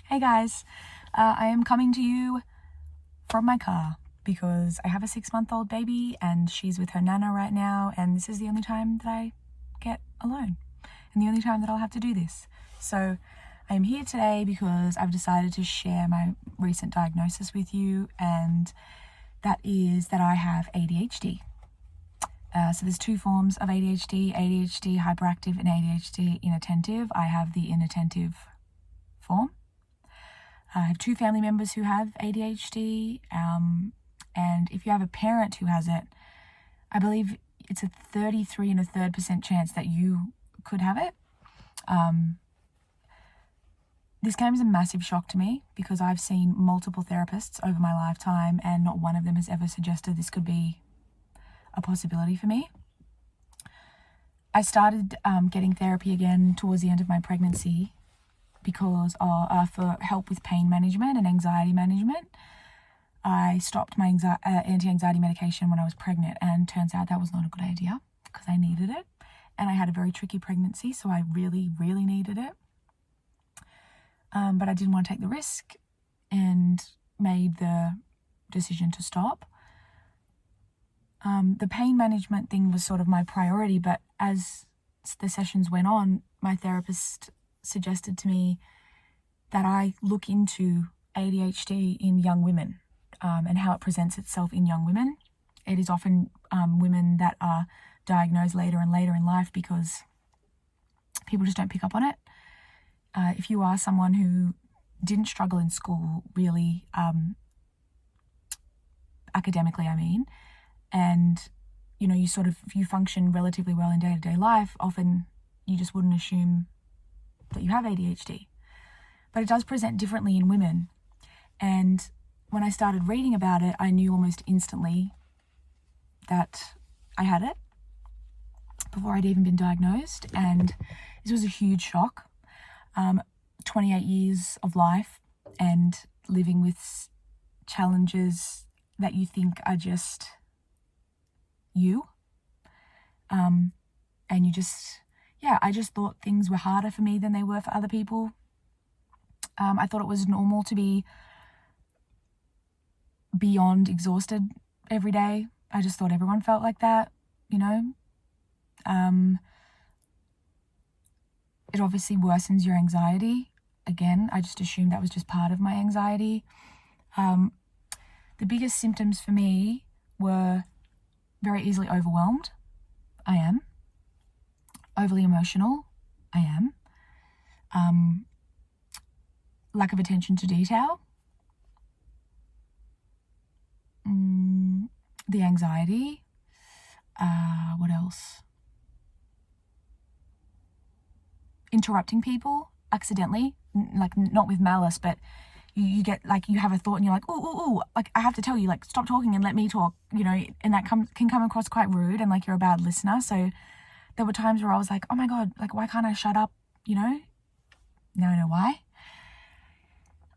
Hey guys, I am coming to you from my car because I have a 6-month-old baby and she's with her nana right now, and this is the only time that I get alone and the only time that I'll have to do this. So I am here today because I've decided to share my recent diagnosis with you, and that is that I have ADHD. So there's two forms of ADHD hyperactive and ADHD inattentive. I have the inattentive form. I have two family members who have ADHD, and if you have a parent who has it, I believe it's a 33 and a third % chance that you could have it. This came as a massive shock to me because I've seen multiple therapists over my lifetime and not one of them has ever suggested this could be a possibility for me. I started getting therapy again towards the end of my pregnancy because for help with pain management and anxiety management. I stopped my anti-anxiety medication when I was pregnant, and turns out that was not a good idea because I needed it, and I had a very tricky pregnancy, so I really, really needed it. But I didn't want to take the risk and made the decision to stop. The pain management thing was sort of my priority, but as the sessions went on, my therapist suggested to me that I look into ADHD in young women and how it presents itself in young women. It is often women that are diagnosed later and later in life because people just don't pick up on it. If you are someone who didn't struggle in school really, academically I mean, and you function relatively well in day-to-day life, often you just wouldn't assume that you have ADHD. But it does present differently in women. And when I started reading about it, I knew almost instantly that I had it before I'd even been diagnosed. And this was a huge shock. 28 years of life and living with challenges that you think are just you. And I just thought things were harder for me than they were for other people. I thought it was normal to be beyond exhausted every day. I just thought everyone felt like that, It obviously worsens your anxiety. Again, I just assumed that was just part of my anxiety. The biggest symptoms for me were very easily overwhelmed. I am. Overly emotional. I am. Lack of attention to detail. The anxiety. What else? Interrupting people accidentally, like not with malice, but you get like you have a thought and you're like, ooh, like I have to tell you, like stop talking and let me talk, and that can come across quite rude and like you're a bad listener. So there were times where I was like, oh my God, like why can't I shut up? Now I know why.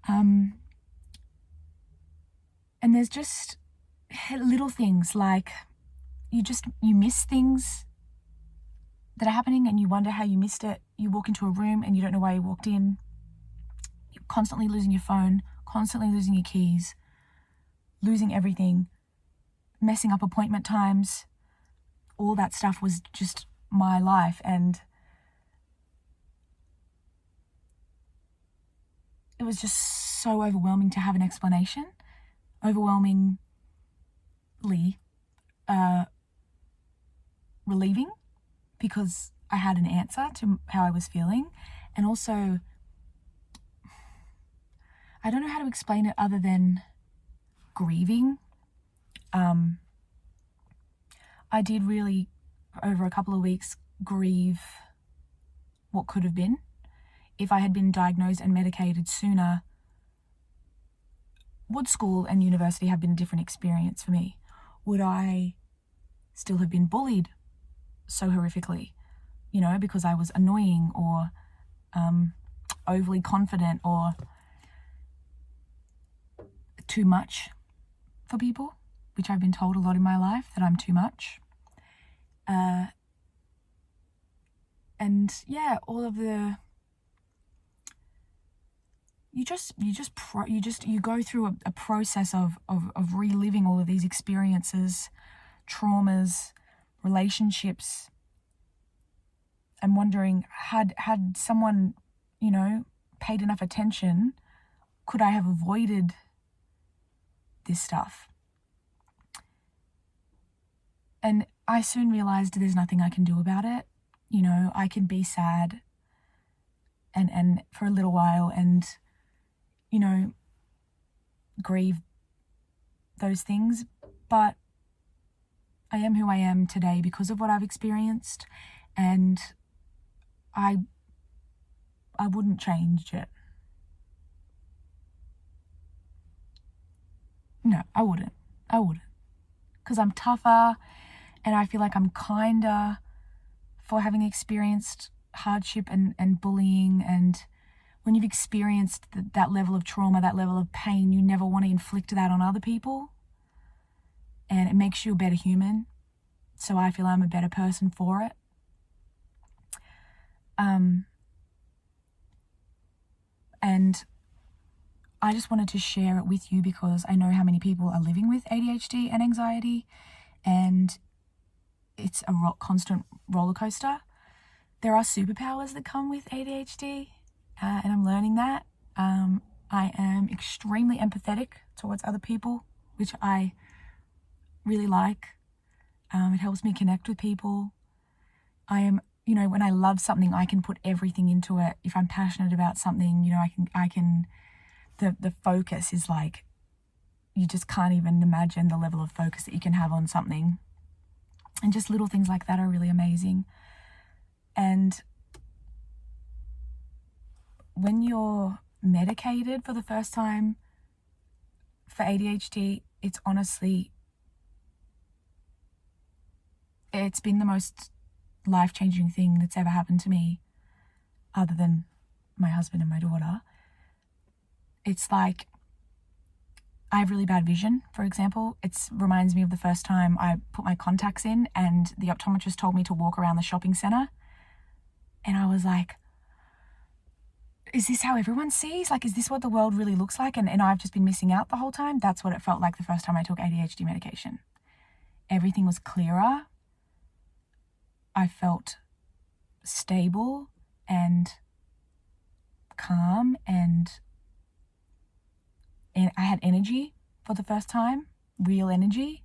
And there's just little things like you miss things that are happening and you wonder how you missed it. You walk into a room and you don't know why you walked in. You're constantly losing your phone, constantly losing your keys, losing everything, messing up appointment times. All that stuff was just my life, and it was just so overwhelming to have an explanation. Overwhelmingly relieving because I had an answer to how I was feeling. And also, I don't know how to explain it other than grieving. I did really, over a couple of weeks, grieve what could have been. If I had been diagnosed and medicated sooner, would school and university have been a different experience for me? Would I still have been bullied so horrifically, because I was annoying or overly confident or too much for people, which I've been told a lot in my life that I'm too much. And yeah, all of the you go through a process of reliving all of these experiences, traumas, relationships, and wondering, had someone, paid enough attention, could I have avoided this stuff? And I soon realized there's nothing I can do about it. I can be sad and for a little while and, grieve those things. But I am who I am today because of what I've experienced, and I wouldn't change it. No, I wouldn't. Because I'm tougher and I feel like I'm kinder for having experienced hardship and bullying. And when you've experienced that level of trauma, that level of pain, you never want to inflict that on other people. And it makes you a better human. So I feel I'm a better person for it. And I just wanted to share it with you because I know how many people are living with ADHD and anxiety, and it's a constant roller coaster. There are superpowers that come with ADHD, and I'm learning that. I am extremely empathetic towards other people, which I really like. It helps me connect with people. I am, when I love something, I can put everything into it. If I'm passionate about something, I can. The focus is like, you just can't even imagine the level of focus that you can have on something. And just little things like that are really amazing. And when you're medicated for the first time for ADHD, it's been the most life-changing thing that's ever happened to me, other than my husband and my daughter. It's like, I have really bad vision, for example. It reminds me of the first time I put my contacts in and the optometrist told me to walk around the shopping centre. And I was like, is this how everyone sees? Like, is this what the world really looks like? And I've just been missing out the whole time. That's what it felt like the first time I took ADHD medication. Everything was clearer. I felt stable and calm, and I had energy for the first time, real energy.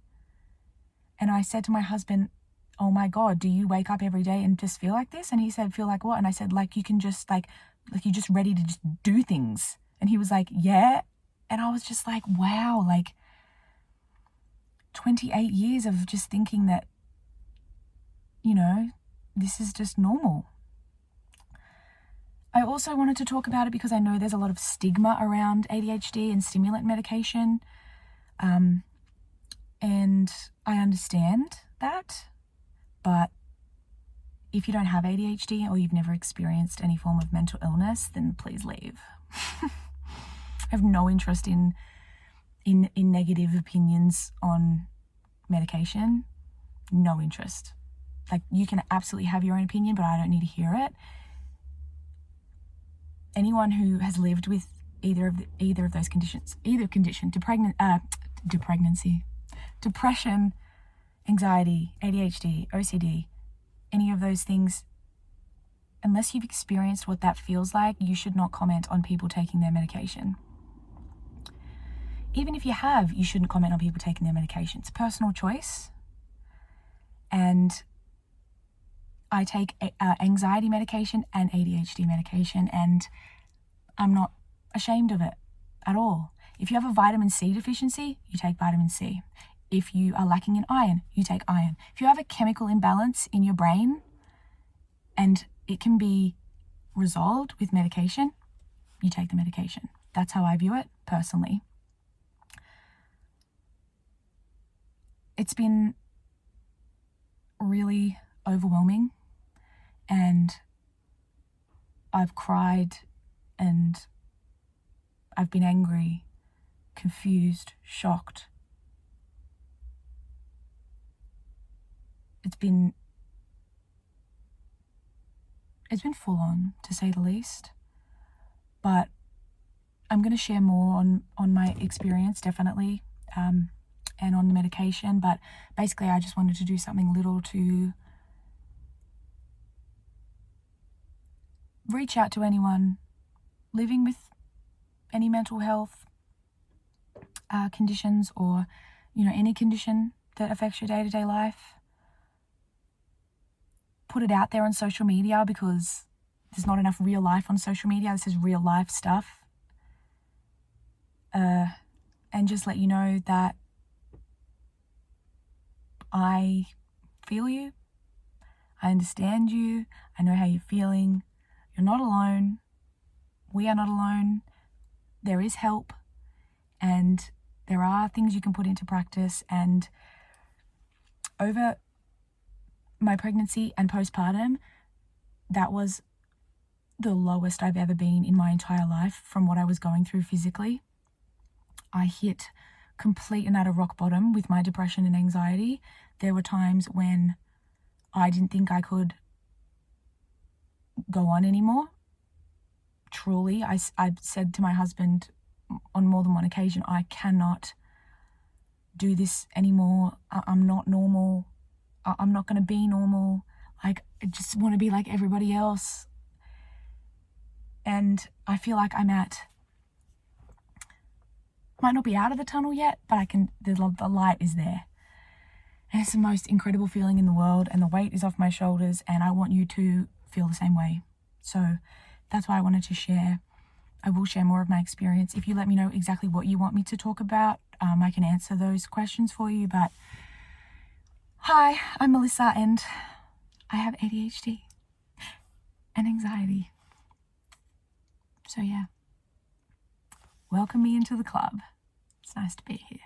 And I said to my husband, oh my God, do you wake up every day and just feel like this? And he said, feel like what? And I said, like, you can just like you're just ready to just do things. And he was like, yeah. And I was just like, wow, like 28 years of just thinking that, this is just normal. I also wanted to talk about it because I know there's a lot of stigma around ADHD and stimulant medication. And I understand that, but if you don't have ADHD or you've never experienced any form of mental illness, then please leave. I have no interest in negative opinions on medication. No interest. Like, you can absolutely have your own opinion, but I don't need to hear it. Anyone who has lived with either of those conditions, depression, anxiety, ADHD, OCD, any of those things, unless you've experienced what that feels like, you should not comment on people taking their medication. Even if you have, you shouldn't comment on people taking their medication. It's a personal choice. And I take anxiety medication and ADHD medication, and I'm not ashamed of it at all. If you have a vitamin C deficiency, you take vitamin C. If you are lacking in iron, you take iron. If you have a chemical imbalance in your brain and it can be resolved with medication, you take the medication. That's how I view it personally. It's been really overwhelming, and I've cried and I've been angry, confused, shocked. It's been full on, to say the least, but I'm going to share more on my experience, definitely, and on the medication. But basically, I just wanted to do something little to reach out to anyone living with any mental health conditions, or, any condition that affects your day-to-day life. Put it out there on social media, because there's not enough real life on social media. This is real life stuff. And just let you know that I feel you. I understand you. I know how you're feeling. You're not alone. We are not alone. There is help, and there are things you can put into practice. And over my pregnancy and postpartum, that was the lowest I've ever been in my entire life from what I was going through physically. I hit complete and utter rock bottom with my depression and anxiety. There were times when I didn't think I could go on anymore. Truly, I said to my husband on more than one occasion, I cannot do this anymore. I'm not normal. I'm not going to be normal. Like, I just want to be like everybody else. And I feel like might not be out of the tunnel yet, but the light is there. And it's the most incredible feeling in the world, and the weight is off my shoulders, and I want you to feel the same way. So that's why I wanted to share. I will share more of my experience. If you let me know exactly what you want me to talk about, I can answer those questions for you. But hi, I'm Melissa, and I have ADHD and anxiety. So yeah, welcome me into the club. It's nice to be here.